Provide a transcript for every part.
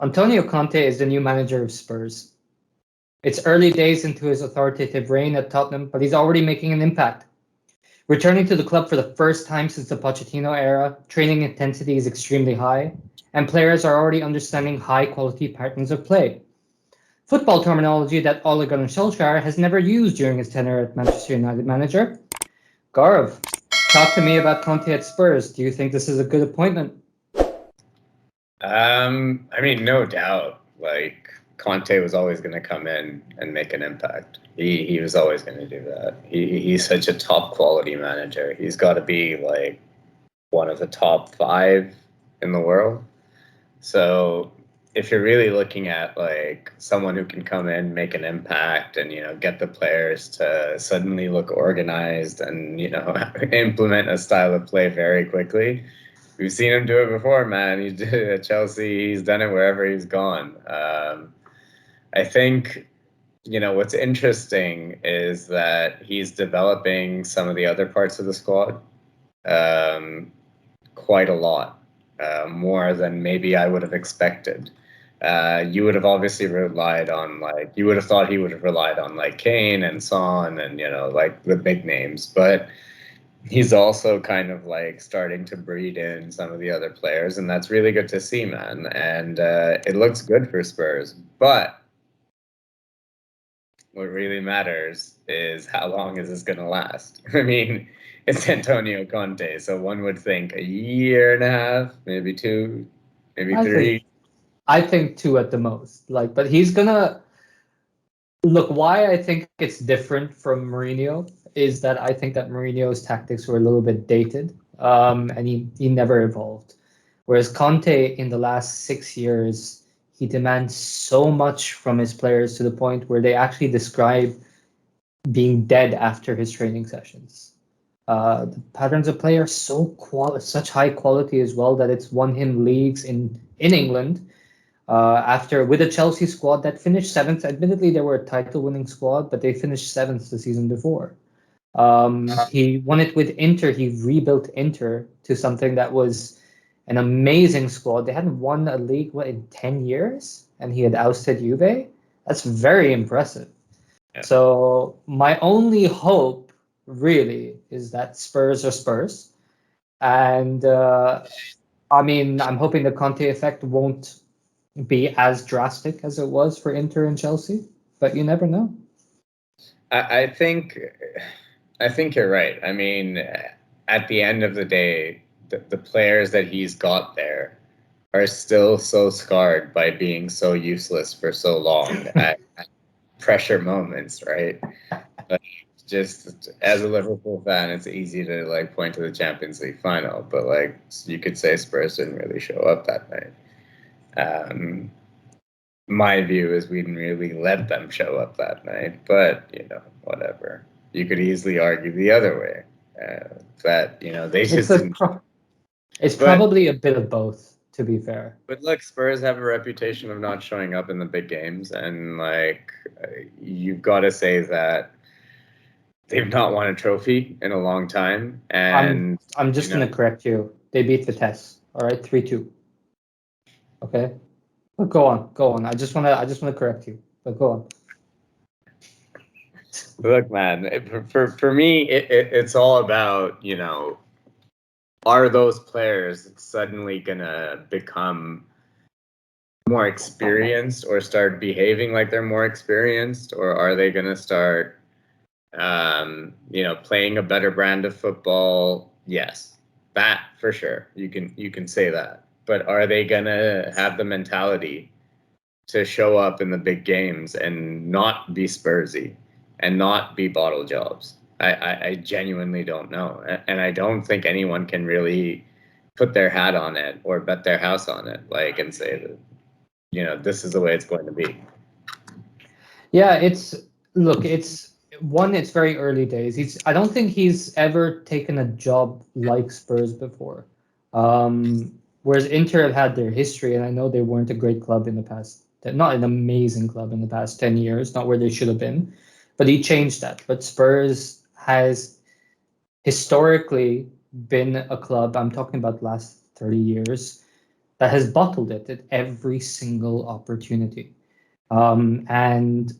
Antonio Conte is the new manager of Spurs. It's early days into his authoritative reign at Tottenham, but he's already making an impact. Returning to the club for the first time since the Pochettino era, training intensity is extremely high, and players are already understanding high-quality patterns of play. Football terminology that Ole Gunnar Solskjaer has never used during his tenure at Manchester United manager. Gaurav, talk to me about Conte at Spurs. Do you think this is a good appointment? I mean, no doubt. Like Conte was always going to come in and make an impact. He was always going to do that. He's such a top quality manager. He's got to be like one of the top five in the world. So if you're really looking at like someone who can come in, make an impact, and get the players to suddenly look organized and implement a style of play very quickly. We've seen him do it before, man. He did it at Chelsea. He's done it wherever he's gone. I think, what's interesting is that he's developing some of the other parts of the squad quite a lot, more than maybe I would have expected. You would have obviously relied on you would have thought he would have relied on like Kane and Son and, like the big names. But he's also kind of like starting to breed in some of the other players, and that's really good to see, man. And it looks good for Spurs. But what really matters is how long is this going to last? I mean, it's Antonio Conte, so one would think a year and a half, maybe two, maybe I three. think I think two at the most. But he's gonna look. Why I think it's different from Mourinho is that I think that Mourinho's tactics were a little bit dated, and he never evolved. Whereas Conte, in the last 6 years, he demands so much from his players to the point where they actually describe being dead after his training sessions. The patterns of play are such high quality as well that it's won him leagues in England. After with a Chelsea squad that finished seventh. Admittedly, they were a title-winning squad, but they finished seventh the season before. He won it with Inter. He rebuilt Inter to something that was an amazing squad. They hadn't won a league in 10 years, and he had ousted Juve. That's very impressive. Yeah. So my only hope, really, is that Spurs are Spurs. And I mean, I'm hoping the Conte effect won't be as drastic as it was for Inter and Chelsea, but you never know. I think you're right. I mean, at the end of the day, the players that he's got there are still so scarred by being so useless for so long at pressure moments, right? Like, just as a Liverpool fan, it's easy to like point to the Champions League final, but like you could say Spurs didn't really show up that night. My view is we didn't really let them show up that night, but whatever. You could easily argue the other way, that they just didn't. It's probably a bit of both, to be fair. But look, Spurs have a reputation of not showing up in the big games, and like you've got to say that they've not won a trophy in a long time. And I'm just gonna correct you. They beat Vitesse. All right, 3-2. Okay, but go on. I just wanna correct you. But go on. Look, man, for me, it's all about are those players suddenly gonna become more experienced or start behaving like they're more experienced, or are they gonna start playing a better brand of football? Yes, that for sure. You can say that. But are they gonna have the mentality to show up in the big games and not be Spursy and not be bottle jobs? I genuinely don't know. And I don't think anyone can really put their hat on it or bet their house on it, and say that, this is the way it's going to be. Yeah, it's very early days. I don't think he's ever taken a job like Spurs before. Whereas Inter have had their history, and I know they weren't a great club in the past. They're not an amazing club in the past 10 years, not where they should have been. But he changed that. But Spurs has historically been a club, I'm talking about the last 30 years, that has bottled it at every single opportunity. And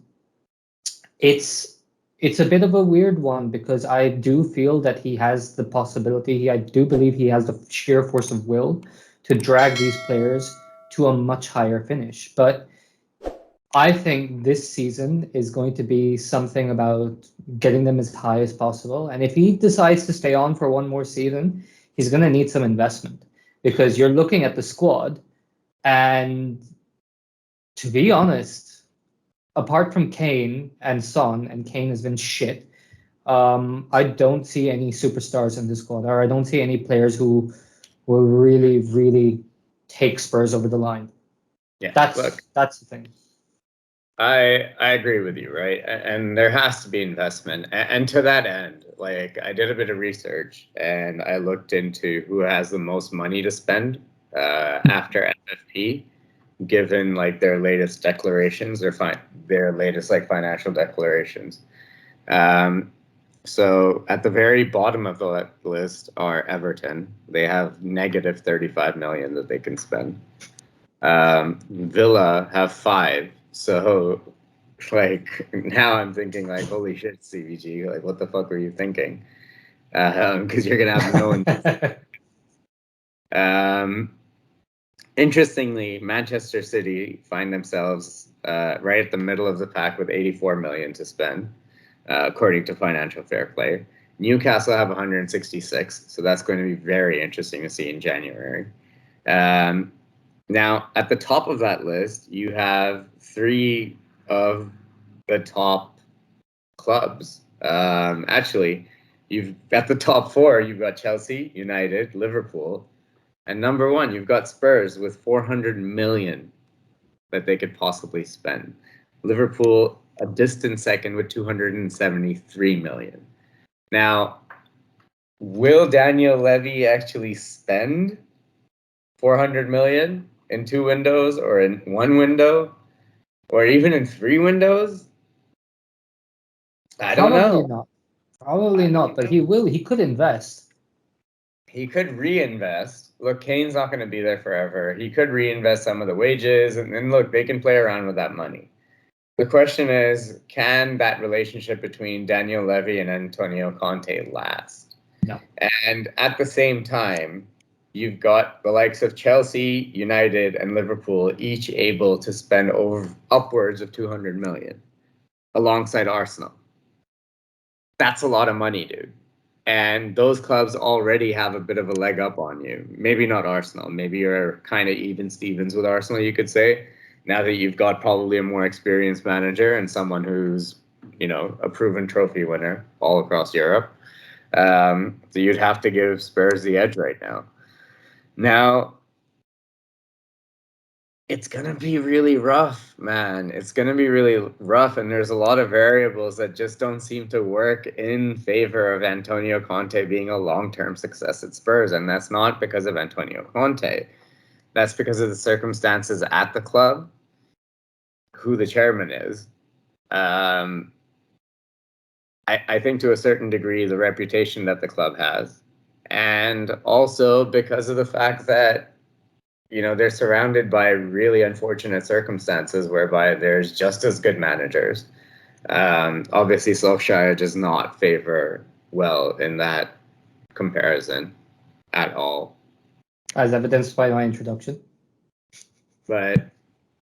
it's a bit of a weird one because I do feel that he has the possibility. I do believe he has the sheer force of will to drag these players to a much higher finish. But I think this season is going to be something about getting them as high as possible. And if he decides to stay on for one more season, he's going to need some investment because you're looking at the squad. And to be honest, apart from Kane and Son, and Kane has been shit, I don't see any superstars in this squad, or I don't see any players who will really, really take Spurs over the line. Yeah, that's the thing. I agree with you, right? And there has to be investment. And to that end, like I did a bit of research and I looked into who has the most money to spend after FFP, given like their latest declarations or their latest like financial declarations. So at the very bottom of the list are Everton. They have negative 35 million that they can spend. Villa have 5. So, like, now I'm thinking, like, holy shit, CVG, like, what the fuck were you thinking? Because you're going to have no one. Interestingly, Manchester City find themselves right at the middle of the pack with 84 million to spend, according to Financial Fair Play. Newcastle have 166, so that's going to be very interesting to see in January. Now, at the top of that list, you have 3 of the top clubs. Actually, at the top 4, you've got Chelsea, United, Liverpool, and number 1, you've got Spurs with 400 million that they could possibly spend. Liverpool, a distant second with 273 million. Now, will Daniel Levy actually spend 400 million in 2 windows or in 1 window or even in 3 windows? I don't know. Probably not, but he will. He could invest. He could reinvest. Look, Kane's not going to be there forever. He could reinvest some of the wages, and then look, they can play around with that money. The question is, can that relationship between Daniel Levy and Antonio Conte last? No. And at the same time, you've got the likes of Chelsea, United, and Liverpool each able to spend upwards of 200 million alongside Arsenal. That's a lot of money, dude. And those clubs already have a bit of a leg up on you. Maybe not Arsenal. Maybe you're kind of even Stevens with Arsenal, you could say. Now that you've got probably a more experienced manager and someone who's, a proven trophy winner all across Europe. So you'd have to give Spurs the edge right now. Now, it's going to be really rough, man. It's going to be really rough, and there's a lot of variables that just don't seem to work in favor of Antonio Conte being a long-term success at Spurs, and that's not because of Antonio Conte. That's because of the circumstances at the club, who the chairman is. I think to a certain degree, the reputation that the club has, and also because of the fact that they're surrounded by really unfortunate circumstances whereby there's just as good managers. Obviously, Solskjaer does not favor well in that comparison at all. As evidenced by my introduction. But,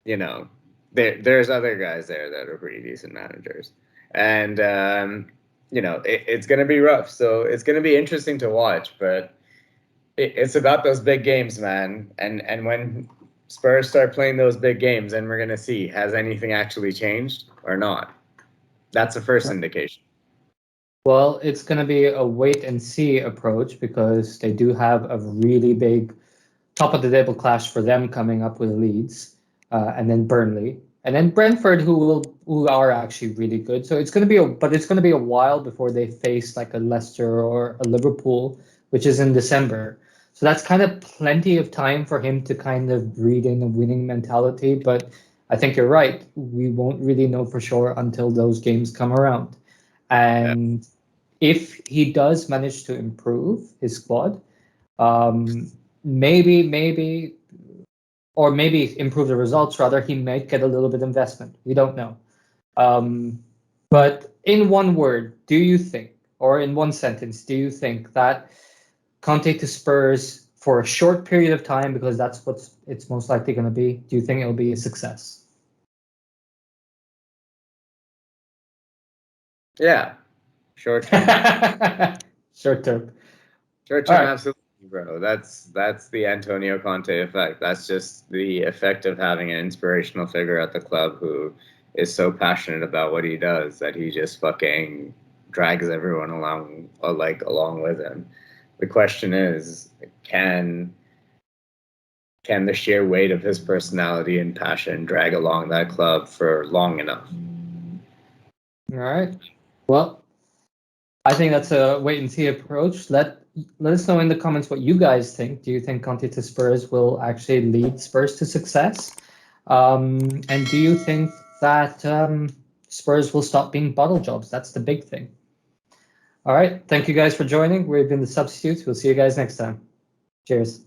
there's other guys there that are pretty decent managers. And, it's going to be rough. So it's going to be interesting to watch, but it's about those big games, man. And when Spurs start playing those big games, then we're going to see, has anything actually changed or not? That's the first indication. Well, it's going to be a wait and see approach because they do have a really big top of the table clash for them coming up with Leeds, and then Burnley, and then Brentford, who are actually really good. So it's going to be a while before they face like a Leicester or a Liverpool, which is in December. So that's kind of plenty of time for him to kind of breed in a winning mentality. But I think you're right. We won't really know for sure until those games come around. And if he does manage to improve his squad, maybe or maybe improve the results. Rather, he might get a little bit of investment. We don't know. But in one word, do you think, or in one sentence, do you think that Conte to Spurs for a short period of time, because that's what it's most likely going to be, do you think it'll be a success? Yeah, short term. Short term. Short term, Right. absolutely, bro. That's the Antonio Conte effect. That's just the effect of having an inspirational figure at the club who is so passionate about what he does that he just fucking drags everyone along with him. The question is, can the sheer weight of his personality and passion drag along that club for long enough? All right. Well, I think that's a wait and see approach. Let us know in the comments what you guys think. Do you think Conte to Spurs will actually lead Spurs to success? And do you think that Spurs will stop being bottle jobs? That's the big thing. All right. Thank you guys for joining. We've been the Substitutes. We'll see you guys next time. Cheers.